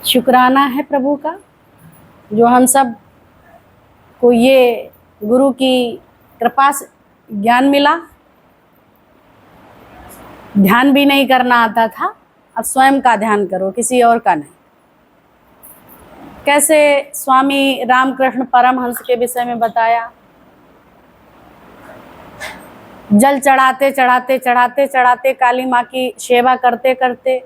शुक्राना है प्रभु का जो हम सब को ये गुरु की कृपा से ज्ञान मिला। ध्यान भी नहीं करना आता था, अब स्वयं का ध्यान करो, किसी और का नहीं। कैसे स्वामी रामकृष्ण परमहंस के विषय में बताया, जल चढ़ाते चढ़ाते चढ़ाते चढ़ाते काली माँ की सेवा करते करते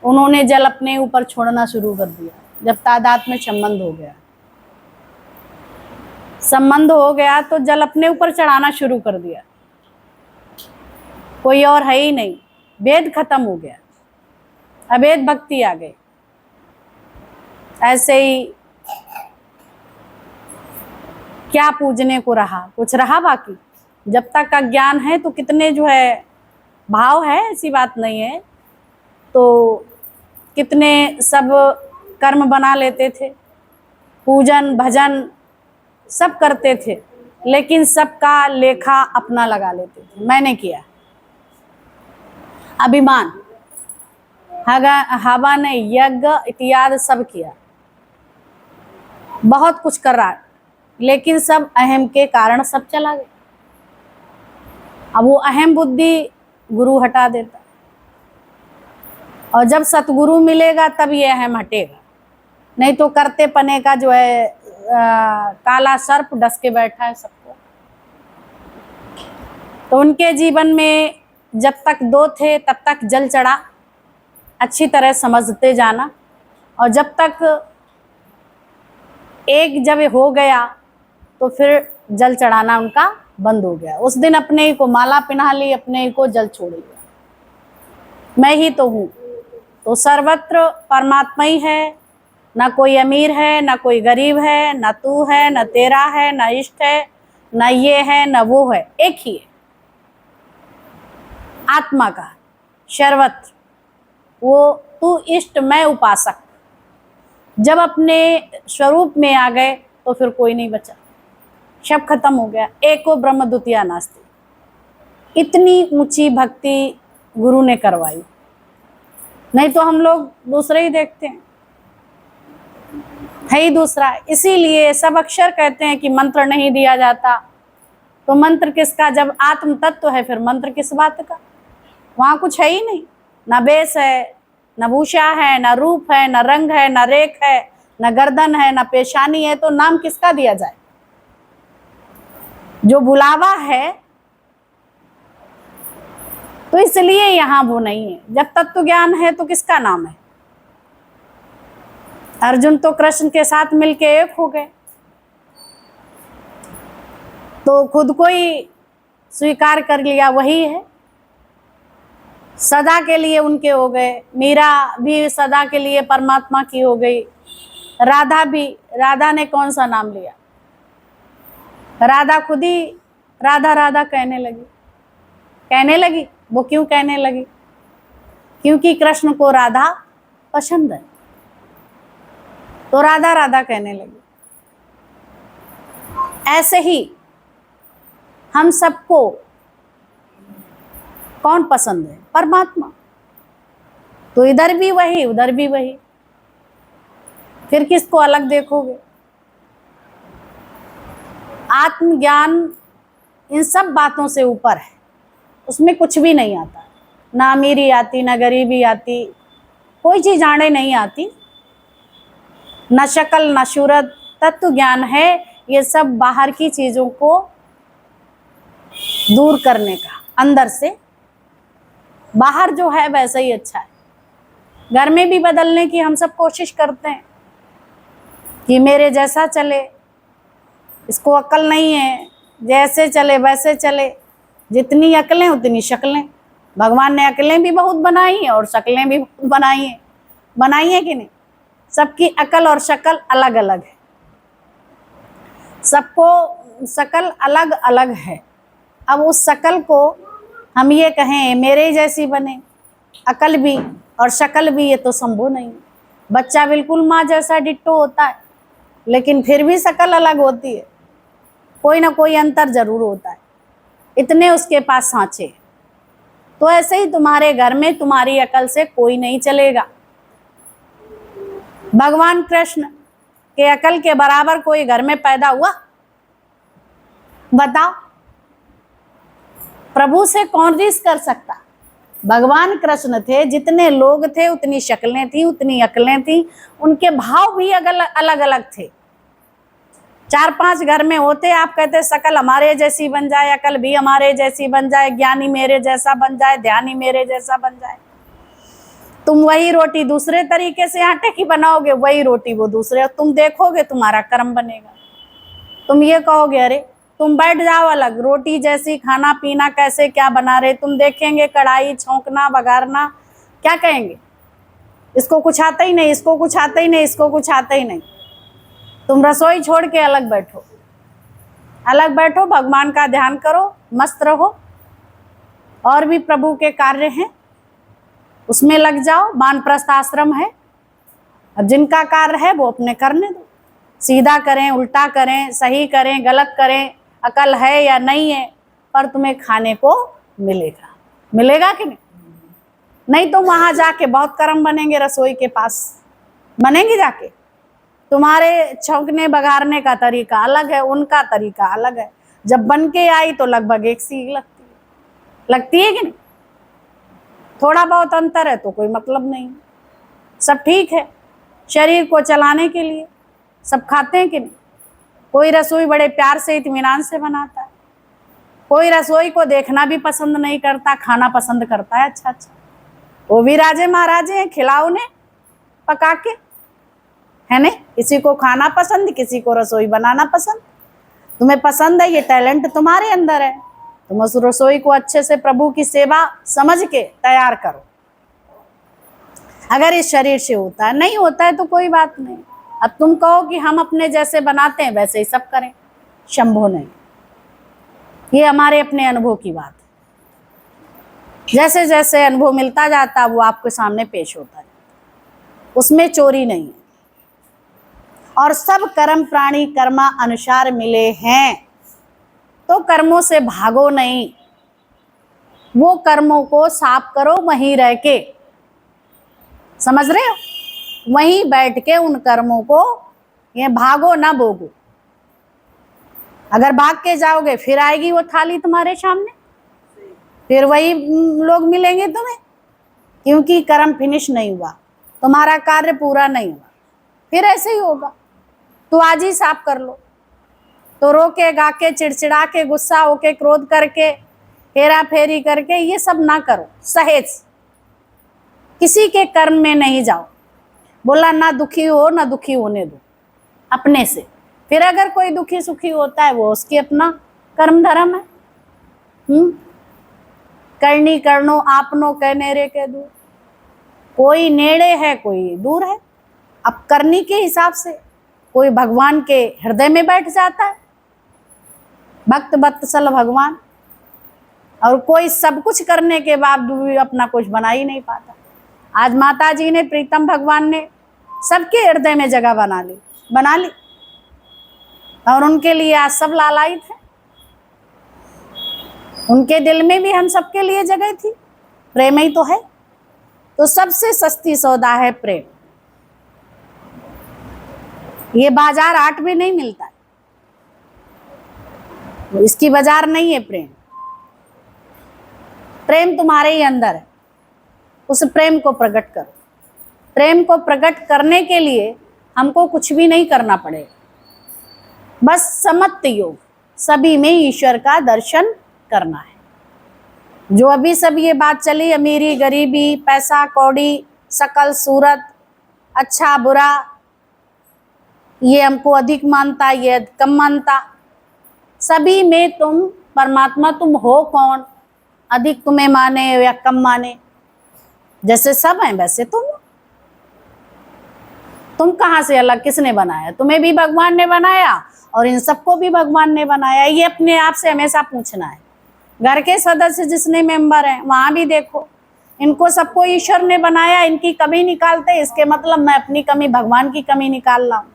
उन्होंने जल अपने ऊपर छोड़ना शुरू कर दिया। जब तादात्म्य में संबंध हो गया तो जल अपने ऊपर चढ़ाना शुरू कर दिया। कोई और है ही नहीं, वेद खत्म हो गया, अवेद भक्ति आ गई। ऐसे ही क्या पूजने को रहा, कुछ रहा बाकी? जब तक अज्ञान है तो कितने जो है भाव है, ऐसी बात नहीं है, तो कितने सब कर्म बना लेते थे, पूजन भजन सब करते थे, लेकिन सबका लेखा अपना लगा लेते थे। मैंने किया, अभिमान, हवा ने यज्ञ इत्यादि सब किया, बहुत कुछ कर रहा, लेकिन सब अहम के कारण सब चला गया। अब वो अहम बुद्धि गुरु हटा देता, और जब सतगुरु मिलेगा तब ये अहम हटेगा, नहीं तो करते पने का जो है काला सर्प डस के बैठा है सबको। तो उनके जीवन में जब तक दो थे तब तक जल चढ़ा, अच्छी तरह समझते जाना, और जब तक एक जब हो गया तो फिर जल चढ़ाना उनका बंद हो गया। उस दिन अपने ही को माला पहना ली, अपने ही को जल छोड़ दिया। मैं ही तो हूँ, तो सर्वत्र परमात्मा ही है, ना कोई अमीर है, ना कोई गरीब है, ना तू है, ना तेरा है, ना इष्ट है, ना ये है, ना वो है, एक ही है आत्मा का सर्वत्र। वो तू इष्ट, मैं उपासक। जब अपने स्वरूप में आ गए तो फिर कोई नहीं बचा, सब खत्म हो गया। एको ब्रह्म द्वितीया नास्ति। इतनी ऊंची भक्ति गुरु ने करवाई, नहीं तो हम लोग दूसरे ही देखते हैं, है ही दूसरा। इसीलिए सब अक्षर कहते हैं कि मंत्र नहीं दिया जाता, तो मंत्र किसका? जब आत्म तत्व है फिर मंत्र किस बात का? वहाँ कुछ है ही नहीं, ना बेस है, ना भूषा है, ना रूप है, ना रंग है, ना रेख है, ना गर्दन है, ना पेशानी है, तो नाम किसका दिया जाए? जो बुलावा है, तो इसलिए यहाँ वो नहीं है। जब तत्व ज्ञान है तो किसका नाम है? अर्जुन तो कृष्ण के साथ मिलके एक हो गए, तो खुद को ही स्वीकार कर लिया वही है, सदा के लिए उनके हो गए। मीरा भी सदा के लिए परमात्मा की हो गई, राधा भी। राधा ने कौन सा नाम लिया? राधा खुद ही राधा राधा कहने लगी। वो क्यों कहने लगी? क्योंकि कृष्ण को राधा पसंद है, तो राधा राधा कहने लगी। ऐसे ही हम सबको कौन पसंद है? परमात्मा। तो इधर भी वही, उधर भी वही, फिर किसको अलग देखोगे? आत्मज्ञान इन सब बातों से ऊपर है, उसमें कुछ भी नहीं आता, ना अमीरी आती, ना गरीबी आती, कोई चीज आने नहीं आती, न शक्ल न सूरत। तत्व ज्ञान है ये सब बाहर की चीजों को दूर करने का, अंदर से। बाहर जो है वैसा ही अच्छा है, घर में भी बदलने की हम सब कोशिश करते हैं कि मेरे जैसा चले, इसको अक्ल नहीं है, जैसे चले वैसे चले। जितनी अक्लें उतनी शक्लें। भगवान ने अक्लें भी बहुत बनाई हैं और शक्लें भी बहुत बनाई हैं कि नहीं? सबकी अकल और शक्ल अलग अलग है, सबको शक्ल अलग अलग है। अब उस शक्ल को हम ये कहें मेरे जैसी बने, अकल भी और शक्ल भी, ये तो संभव नहीं। बच्चा बिल्कुल माँ जैसा डिट्टो होता है, लेकिन फिर भी शक्ल अलग होती है, कोई ना कोई अंतर जरूर होता है, इतने उसके पास सांचे। तो ऐसे ही तुम्हारे घर में तुम्हारी अकल से कोई नहीं चलेगा, भगवान कृष्ण के अकल के बराबर कोई घर में पैदा हुआ? बताओ, प्रभु से कौन रीस कर सकता? भगवान कृष्ण थे, जितने लोग थे उतनी शक्लें थी, उतनी अकलें थी, उनके भाव भी अलग अलग थे। 4-5 घर में होते, आप कहते शकल हमारे जैसी बन जाए, अकल भी हमारे जैसी बन जाए, ज्ञानी मेरे जैसा बन जाए, ध्यानी मेरे जैसा बन जाए। तुम वही रोटी दूसरे तरीके से आटे की बनाओगे, वही रोटी वो दूसरे, तुम देखोगे तुम्हारा कर्म बनेगा। तुम ये कहोगे अरे तुम बैठ जाओ अलग, रोटी जैसी, खाना पीना कैसे क्या बना रहे, तुम देखेंगे कढ़ाई छौंकना बघारना, क्या कहेंगे? इसको कुछ आता ही नहीं, इसको कुछ आता ही नहीं, इसको कुछ आता ही नहीं। तुम रसोई छोड़ के अलग बैठो, अलग बैठो, भगवान का ध्यान करो, मस्त रहो। और भी प्रभु के कार्य हैं, उसमें लग जाओ। वानप्रस्थ आश्रम है, अब जिनका कार्य है वो अपने करने दो, सीधा करें उल्टा करें, सही करें गलत करें, अकल है या नहीं है, पर तुम्हें खाने को मिलेगा। मिलेगा कि नहीं? नहीं तो वहां जाके बहुत कर्म बनेंगे, रसोई के पास बनेंगे जाके। तुम्हारे छौंकने बघारने का तरीका अलग है, उनका तरीका अलग है। जब बन के आई तो लगभग एक सी लगती है कि नहीं? थोड़ा बहुत अंतर है तो कोई मतलब नहीं, सब ठीक है। शरीर को चलाने के लिए सब खाते हैं कि नहीं? कोई रसोई बड़े प्यार से इत्मीनान से बनाता है, कोई रसोई को देखना भी पसंद नहीं करता, खाना पसंद करता है। अच्छा अच्छा, वो भी राजे महाराजे हैं, खिलाओ ने पका के, है नहीं? किसी को खाना पसंद, किसी को रसोई बनाना पसंद। तुम्हें पसंद है, ये टैलेंट तुम्हारे अंदर है, तुम उस रसोई को अच्छे से प्रभु की सेवा समझ के तैयार करो। अगर इस शरीर से होता है, नहीं होता है तो कोई बात नहीं। अब तुम कहो कि हम अपने जैसे बनाते हैं वैसे ही सब करें, शंभो नहीं। ये हमारे अपने अनुभव की बात है। जैसे जैसे अनुभव मिलता जाता वो आपके सामने पेश होता है, उसमें चोरी नहीं है। और सब कर्म प्राणी कर्मा अनुसार मिले हैं, तो कर्मों से भागो नहीं, वो कर्मों को साफ करो वहीं रह के। समझ रहे हो? वहीं बैठ के उन कर्मों को, ये भागो ना भोगो। अगर भाग के जाओगे फिर आएगी वो थाली तुम्हारे सामने, फिर वही लोग मिलेंगे तुम्हें, क्योंकि कर्म फिनिश नहीं हुआ, तुम्हारा कार्य पूरा नहीं हुआ, फिर ऐसे ही होगा। तो आज ही साफ कर लो। तो रो के गा के चिड़चिड़ा के गुस्सा होके क्रोध करके हेरा फेरी करके ये सब ना करो। सहेज किसी के कर्म में नहीं जाओ। बोला ना दुखी हो ना दुखी होने दो अपने से। फिर अगर कोई दुखी सुखी होता है वो उसकी अपना कर्म धर्म है। करनी करनो आपनो कहने रे के दूर, कोई नेड़े है कोई दूर है। अब करनी के हिसाब से कोई भगवान के हृदय में बैठ जाता है, भक्त वत्सल भगवान, और कोई सब कुछ करने के बावजूद भी अपना कुछ बना ही नहीं पाता। आज माता जी ने, प्रीतम भगवान ने सबके हृदय में जगह बना ली, और उनके लिए आज सब लालायित है। उनके दिल में भी हम सबके लिए जगह थी, प्रेम ही तो है। तो सबसे सस्ती सौदा है प्रेम। ये बाजार आट में नहीं मिलता है, इसकी बाजार नहीं है प्रेम। प्रेम तुम्हारे ही अंदर है, उस प्रेम को प्रकट करो। प्रेम को प्रकट करने के लिए हमको कुछ भी नहीं करना पड़ेगा, बस समत्त योग, सभी में ईश्वर का दर्शन करना है। जो अभी सब ये बात चली, अमीरी गरीबी, पैसा कौड़ी, शकल सूरत, अच्छा बुरा, ये हमको अधिक मानता, ये कम मानता, सभी में तुम परमात्मा तुम हो कौन? अधिक तुम्हें माने या कम माने, जैसे सब हैं वैसे तुम कहाँ से अलग? किसने बनाया? तुम्हें भी भगवान ने बनाया और इन सबको भी भगवान ने बनाया। ये अपने आप से हमेशा पूछना है। घर के सदस्य जितने मेंबर हैं वहां भी देखो, इनको सबको ईश्वर ने बनाया, इनकी कमी निकालते, इसके मतलब मैं अपनी कमी भगवान की कमी निकाल रहा हूँ।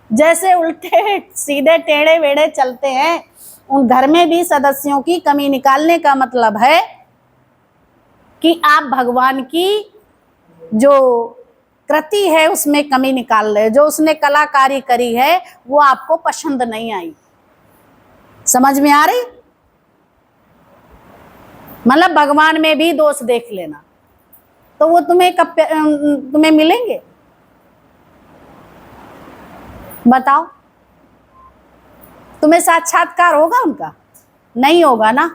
जैसे उल्टे सीधे टेढ़े वेढ़े चलते हैं, उन घर में भी सदस्यों की कमी निकालने का मतलब है कि आप भगवान की जो कृति है उसमें कमी निकाल रहे, जो उसने कलाकारी करी है वो आपको पसंद नहीं आई। समझ में आ रही? मतलब भगवान में भी दोष देख लेना, तो वो तुम्हें मिलेंगे? बताओ, तुम्हें साक्षात्कार होगा उनका? नहीं होगा ना।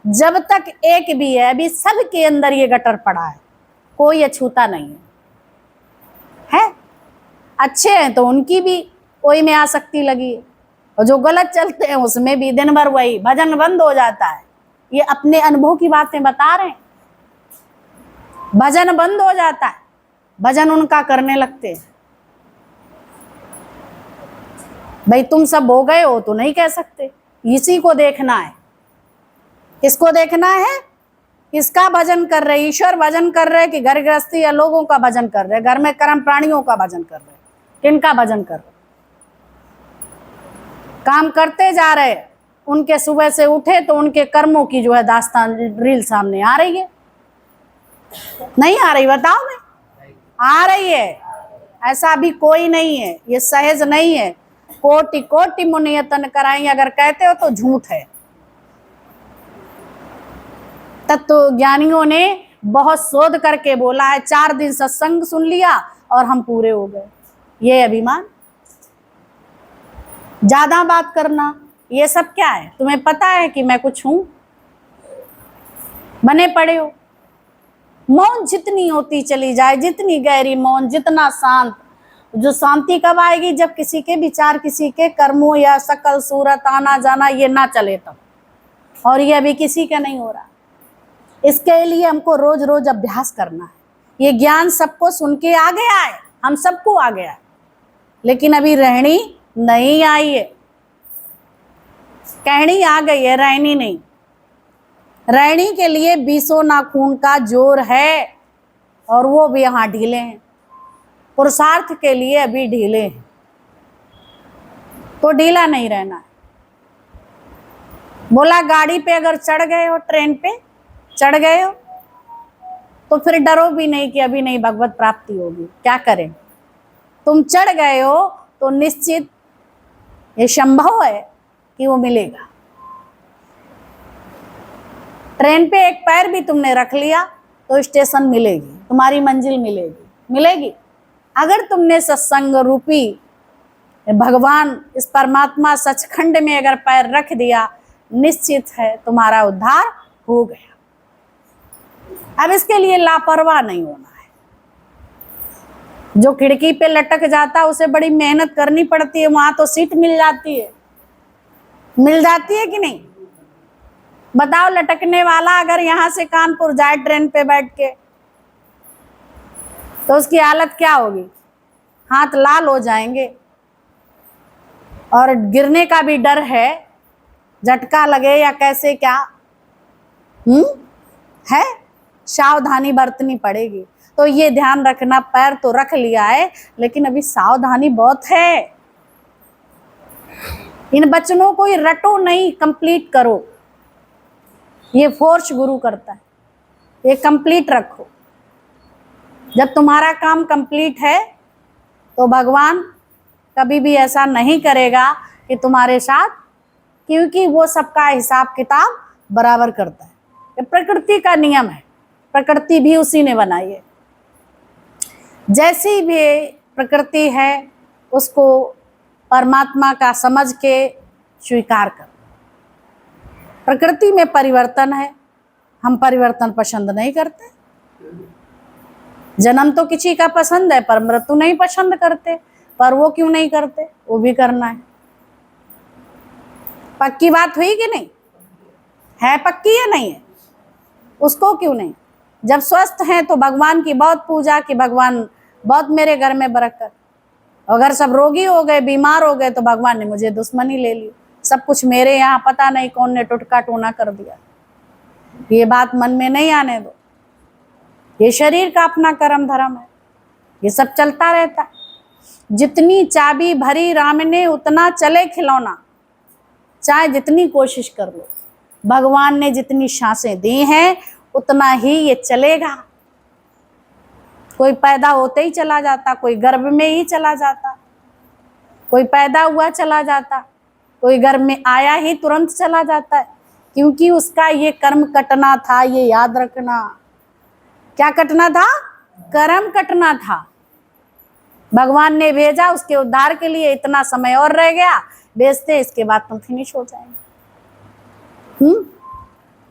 जब तक एक भी है, अभी सबके अंदर ये गटर पड़ा है, कोई अछूता नहीं है। अच्छे हैं तो उनकी भी वही में आसक्ति लगी है, और जो गलत चलते हैं उसमें भी दिन भर वही भजन बंद हो जाता है। ये अपने अनुभव की बातें बता रहे हैं। भजन बंद हो जाता है, भजन उनका करने लगते हैं। भाई तुम सब हो गए हो तो नहीं कह सकते, इसी को देखना है। किसको देखना है? किसका भजन कर रहे? ईश्वर भजन कर रहे कि घर गृहस्थी या लोगों का भजन कर रहे? घर में कर्म प्राणियों का भजन कर रहे? किनका भजन कर रहे? काम करते जा रहे, उनके सुबह से उठे तो उनके कर्मों की जो है दास्तान रील सामने आ रही है, नहीं आ रही? बताओ मैं, आ रही है। ऐसा भी कोई नहीं है, ये सहज नहीं है। कोटि कोटि मुनियतन कराई अगर कहते हो तो झूठ है। तत्व ज्ञानियों ने बहुत शोध करके बोला है, 4 दिन सत्संग सुन लिया और हम पूरे हो गए। ये अभिमान, ज्यादा बात करना, ये सब क्या है? तुम्हें पता है कि मैं कुछ हूं? बने पड़े हो। मौन जितनी होती चली जाए, जितनी गहरी मौन, जितना शांत, जो शांति कब आएगी? जब किसी के विचार, किसी के कर्मों या शकल सूरत आना जाना ये ना चले तब। और ये अभी किसी का नहीं हो रहा। इसके लिए हमको रोज रोज अभ्यास करना है। ये ज्ञान सबको सुन के आ गया है, हम सबको आ गया है, लेकिन अभी रहनी नहीं आई है। कहनी आ गई है, रहनी नहीं। रहनी के लिए 20 नाखून का जोर है, और वो भी यहाँ ढीले हैं। पुरुषार्थ के लिए अभी ढीले हैं, तो ढीला नहीं रहना है। बोला गाड़ी पे अगर चढ़ गए हो, ट्रेन पे चढ़ गए हो, तो फिर डरो भी नहीं कि अभी नहीं भगवत प्राप्ति होगी। क्या करें? तुम चढ़ गए हो तो निश्चित ये संभव है कि वो मिलेगा। ट्रेन पे एक पैर भी तुमने रख लिया तो स्टेशन मिलेगी, तुम्हारी मंजिल मिलेगी। अगर तुमने सत्संग रूपी भगवान, इस परमात्मा सचखंड में अगर पैर रख दिया, निश्चित है तुम्हारा उद्धार हो गया। अब इसके लिए लापरवाह नहीं होना है। जो खिड़की पे लटक जाता है उसे बड़ी मेहनत करनी पड़ती है, वहां तो सीट मिल जाती है कि नहीं? बताओ, लटकने वाला अगर यहां से कानपुर जाए ट्रेन पे बैठ के, तो उसकी हालत क्या होगी? हाथ लाल हो जाएंगे, और गिरने का भी डर है, झटका लगे या कैसे क्या है, सावधानी बरतनी पड़ेगी। तो ये ध्यान रखना, पैर तो रख लिया है लेकिन अभी सावधानी बहुत है। इन वचनों को ही रटो नहीं, कंप्लीट करो। ये फोर्स गुरु करता है, ये कंप्लीट रखो। जब तुम्हारा काम कंप्लीट है तो भगवान कभी भी ऐसा नहीं करेगा कि तुम्हारे साथ, क्योंकि वो सबका हिसाब किताब बराबर करता है। ये प्रकृति का नियम है, प्रकृति भी उसी ने बनाई है। जैसी भी प्रकृति है उसको परमात्मा का समझ के स्वीकार कर। प्रकृति में परिवर्तन है, हम परिवर्तन पसंद नहीं करते। जन्म तो किसी का पसंद है पर मृत्यु नहीं पसंद करते। पर वो क्यों नहीं करते? वो भी करना है। पक्की बात हुई कि नहीं? है पक्की या नहीं है? उसको क्यों नहीं? जब स्वस्थ हैं तो भगवान की बहुत पूजा कि भगवान बहुत मेरे घर में बरकत। अगर सब रोगी हो गए, बीमार हो गए, तो भगवान ने मुझे दुश्मनी ले ली। सब कुछ मेरे यहाँ पता नहीं कौन ने टुटका टोना कर दिया। ये बात मन में नहीं आने दो। ये शरीर का अपना कर्म धर्म है, ये सब चलता रहता है। जितनी चाबी भरी राम ने उतना चले खिलौना, चाहे जितनी कोशिश कर लो। भगवान ने जितनी सांसें दी हैं उतना ही ये चलेगा। कोई पैदा होते ही चला जाता, कोई गर्भ में ही चला जाता, कोई पैदा हुआ चला जाता, कोई गर्भ में आया ही तुरंत चला जाता है, क्योंकि उसका ये कर्म कटना था। ये याद रखना, क्या कटना था? कर्म कटना था। भगवान ने भेजा उसके उद्धार के लिए, इतना समय और रह गया, भेजते इसके बाद तुम फिनिश हो जाएंगे।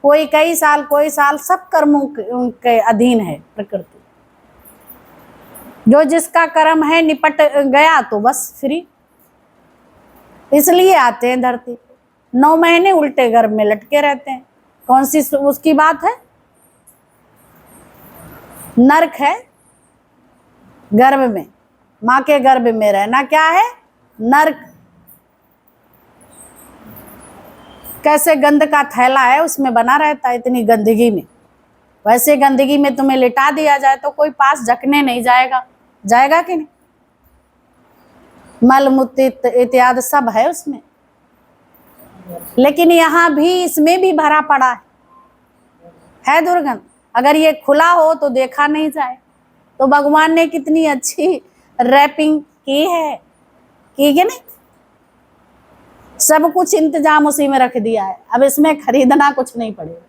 कोई कई साल, कोई साल, सब कर्मों के अधीन है प्रकृति। जो जिसका कर्म है निपट गया तो बस फ्री। इसलिए आते हैं धरती पे, 9 महीने उल्टे गर्भ में लटके रहते हैं। कौन सी उसकी बात है? नरक है गर्भ में, माँ के गर्भ में रहना क्या है? नरक। कैसे गंद का थैला है उसमें बना रहता है इतनी गंदगी में, वैसे गंदगी में तुम्हें लिटा दिया जाए तो कोई पास झकने नहीं जाएगा। जाएगा कि नहीं? मल मूत्र इत्यादि सब है उसमें, लेकिन यहाँ भी, इसमें भी भरा पड़ा है दुर्गंध। अगर ये खुला हो तो देखा नहीं जाए। तो भगवान ने कितनी अच्छी रैपिंग की है, की नहीं? सब कुछ इंतजाम उसी में रख दिया है। अब इसमें खरीदना कुछ नहीं पड़ेगा।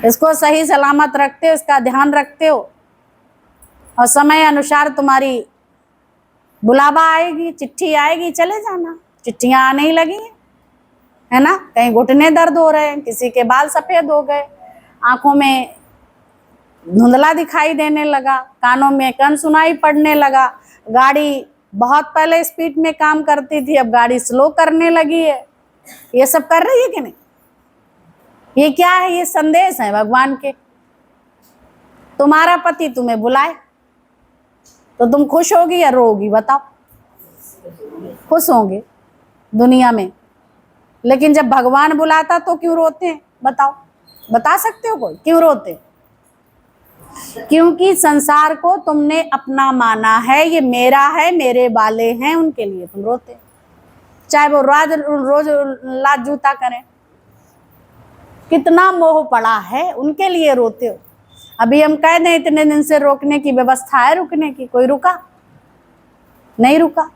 इसको सही सलामत रखते हो, इसका ध्यान रखते हो, और समय अनुसार तुम्हारी बुलावा आएगी, चिट्ठी आएगी, चले जाना। चिट्ठियां आने ही लगी है ना। कहीं घुटने दर्द हो रहे हैं, किसी के बाल सफेद हो गए, आंखों में धुंधला दिखाई देने लगा, कानों में कन सुनाई पड़ने लगा, गाड़ी बहुत पहले स्पीड में काम करती थी, अब गाड़ी स्लो करने लगी है। ये सब कर रही है कि नहीं? ये क्या है? ये संदेश है भगवान के। तुम्हारा पति तुम्हें बुलाए तो तुम खुश होगी या रोगी? बताओ। खुश होंगे दुनिया में, लेकिन जब भगवान बुलाता तो क्यों रोते हैं? बताओ, बता सकते हो कोई क्यों रोते? क्योंकि संसार को तुमने अपना माना है, ये मेरा है, मेरे वाले हैं, उनके लिए तुम रोते। चाहे वो रोज लात जूता करें, कितना मोह पड़ा है, उनके लिए रोते हो। अभी हम कह दें इतने दिन से रोकने की व्यवस्था है, रुकने की, कोई रुका नहीं? रुका।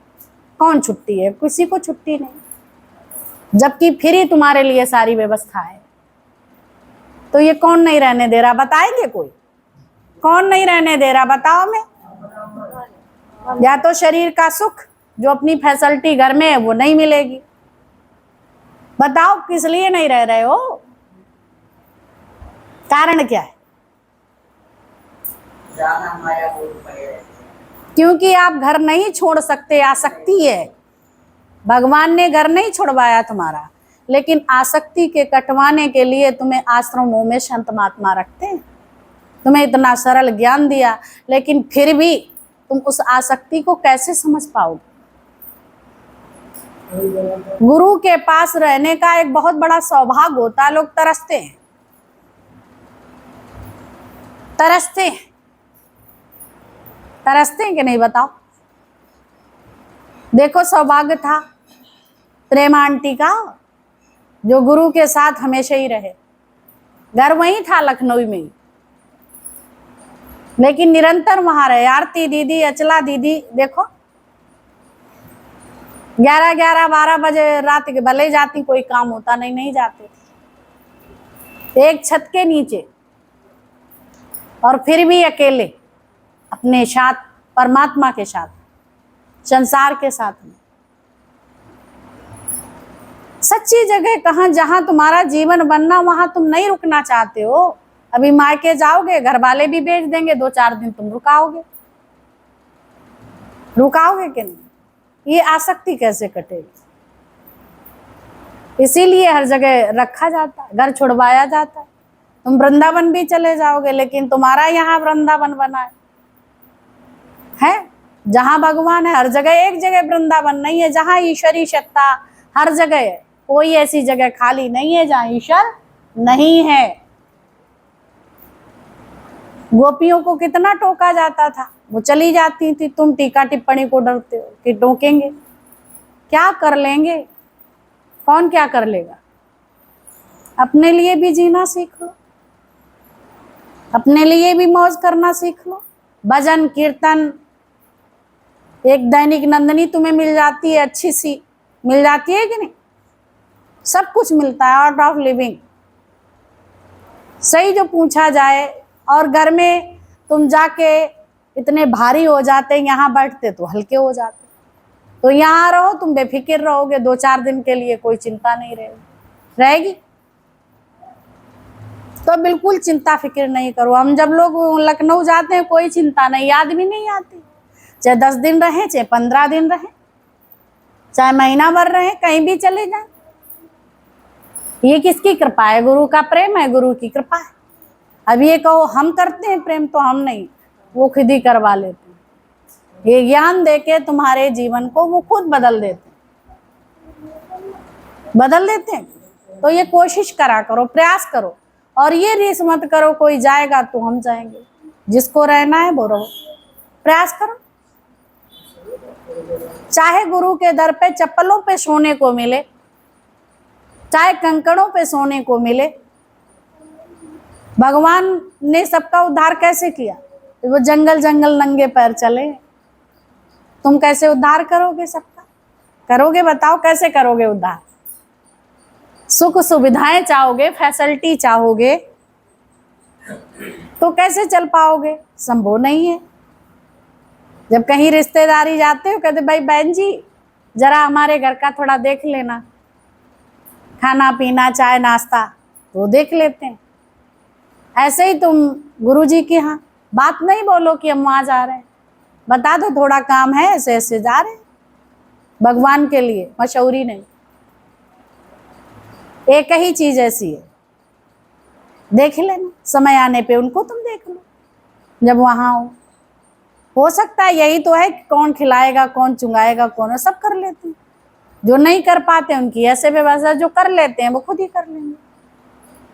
कौन छुट्टी है? किसी को छुट्टी नहीं, जबकि फ्री तुम्हारे लिए सारी व्यवस्था है। तो ये कौन नहीं रहने दे रहा? बताएंगे कोई? कौन नहीं रहने दे रहा? बताओ। मैं या तो शरीर का सुख जो अपनी फैसिलिटी घर में है वो नहीं मिलेगी। बताओ किस लिए नहीं रह रहे हो? कारण क्या है? क्योंकि आप घर नहीं छोड़ सकते, आसक्ति है। भगवान ने घर नहीं छुड़वाया तुम्हारा, लेकिन आसक्ति के कटवाने के लिए तुम्हें आश्रमों में संत महात्मा रखते हैं। तुम्हें इतना सरल ज्ञान दिया, लेकिन फिर भी तुम उस आसक्ति को कैसे समझ पाओगे? गुरु के पास रहने का एक बहुत बड़ा सौभाग्य होता है। लोग तरसते हैं, तरसते हैं, तरसते हैं कि नहीं? बताओ। देखो, सौभाग्य था प्रेमा आंटी का, जो गुरु के साथ हमेशा ही रहे। घर वहीं था, लखनऊ में ही, लेकिन निरंतर वहां रहे। आरती दीदी, अचला दीदी, देखो 11-12 बजे रात के भले जाती, कोई काम होता नहीं, नहीं जाते, एक छत के नीचे, और फिर भी अकेले अपने साथ, परमात्मा के साथ, संसार के साथ में। सच्ची जगह कहाँ? जहां तुम्हारा जीवन बनना, वहां तुम नहीं रुकना चाहते हो। अभी मायके जाओगे, घर वाले भी भेज देंगे, 2-4 दिन तुम रुकाओगे, रुकाओगे कि नहीं? ये आसक्ति कैसे कटेगी? इसीलिए हर जगह रखा जाता है, घर छुड़वाया जाता है। तुम वृंदावन भी चले जाओगे, लेकिन तुम्हारा यहाँ वृंदावन बना है। जहां भगवान है हर जगह, एक जगह वृंदावन नहीं है। जहां ईश्वरी सत्ता हर जगह है, कोई ऐसी जगह खाली नहीं है जहां ईश्वर नहीं है। गोपियों को कितना टोका जाता था, वो चली जाती थी। तुम टीका टिप्पणी को डरते हो कि टोकेंगे, क्या कर लेंगे? कौन क्या कर लेगा? अपने लिए भी जीना सीख लो। अपने लिए भी मौज करना सीख लो। भजन कीर्तन, एक दैनिक नंदनी तुम्हें मिल जाती है, अच्छी सी मिल जाती है कि नहीं? सब कुछ मिलता है, आर्ट ऑफ लिविंग सही जो पूछा जाए। और घर में तुम जाके इतने भारी हो जाते, यहाँ बैठते तो हल्के हो जाते। तो यहाँ रहो, तुम बेफिक्र रहोगे 2-4 दिन के लिए, कोई चिंता नहीं रहेगी। तो बिल्कुल चिंता फिक्र नहीं करो। हम जब लोग लखनऊ जाते हैं कोई चिंता नहीं, याद भी नहीं आती। चाहे 10 दिन रहे, चाहे 15 दिन रहे, चाहे महीना भर रहे, कहीं भी चले जाए। ये किसकी कृपा है? गुरु का प्रेम है, गुरु की कृपा है। अब ये कहो हम करते हैं प्रेम, तो हम नहीं, वो खुद ही करवा लेते हैं। ये ज्ञान देके तुम्हारे जीवन को वो खुद बदल देते हैं। तो ये कोशिश करा करो, प्रयास करो, और ये रीस मत करो कोई जाएगा तो हम जाएंगे। जिसको रहना है वो रहो, प्रयास करो। चाहे गुरु के दर पे चप्पलों पे सोने को मिले, चाहे कंकड़ों पे सोने को मिले। भगवान ने सबका उद्धार कैसे किया? वो जंगल जंगल नंगे पैर चले। तुम कैसे उद्धार करोगे सबका? करोगे? बताओ कैसे करोगे उद्धार? सुख सुविधाएं चाहोगे, फैसिलिटी चाहोगे, तो कैसे चल पाओगे? संभव नहीं है। जब कहीं रिश्तेदारी जाते हो, कहते भाई बहन जी जरा हमारे घर का थोड़ा देख लेना, खाना पीना चाय नाश्ता, तो देख लेते हैं। ऐसे ही तुम गुरुजी के यहाँ बात नहीं बोलो कि हम वहां जा रहे हैं, बता दो थोड़ा काम है, ऐसे ऐसे जा रहे हैं भगवान के लिए, मशहूरी नहीं। एक ही चीज ऐसी है, देख लेना, समय आने पे उनको तुम देख लो जब वहां हो सकता है यही तो है कि कौन खिलाएगा, कौन चुंगाएगा, कौन, सब कर लेते हैं। जो नहीं कर पाते उनकी ऐसे व्यवस्था, जो कर लेते हैं वो खुद ही कर लेंगे।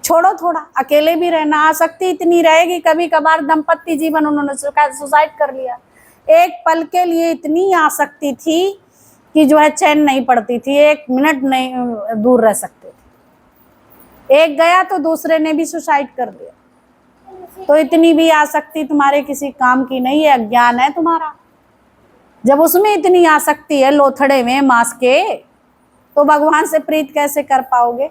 छोड़ो थोड़ा, अकेले भी रहना। आसक्ति इतनी रहेगी, कभी कभार दंपत्ति जीवन उन्होंने सुसाइड कर लिया। एक पल के लिए इतनी आसक्ति थी कि जो है चैन नहीं पड़ती थी, 1 मिनट नहीं दूर रह सकते थे। एक गया तो दूसरे ने भी सुसाइड कर दिया। तो इतनी भी आसक्ति तुम्हारे किसी काम की नहीं है, अज्ञान है तुम्हारा। जब उसमें इतनी आसक्ति है, लोथड़े में मांस के, तो भगवान से प्रीत कैसे कर पाओगे?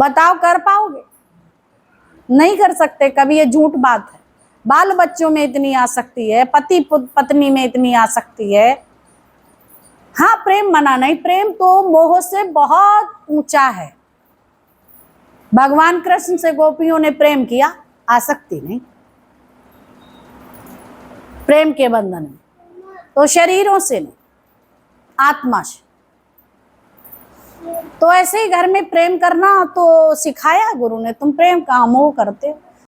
बताओ, कर पाओगे? नहीं कर सकते कभी, ये झूठ बात है। बाल बच्चों में इतनी आसक्ति है, पति पत्नी में इतनी आसक्ति है। हाँ, प्रेम मना नहीं, प्रेम तो मोह से बहुत ऊंचा है। भगवान कृष्ण से गोपियों ने प्रेम किया, आसक्ति नहीं, प्रेम के बंधन में। तो शरीरों से नहीं, आत्मा से। तो ऐसे ही घर में प्रेम करना तो सिखाया गुरु ने। तुम प्रेम का मोह करते हो,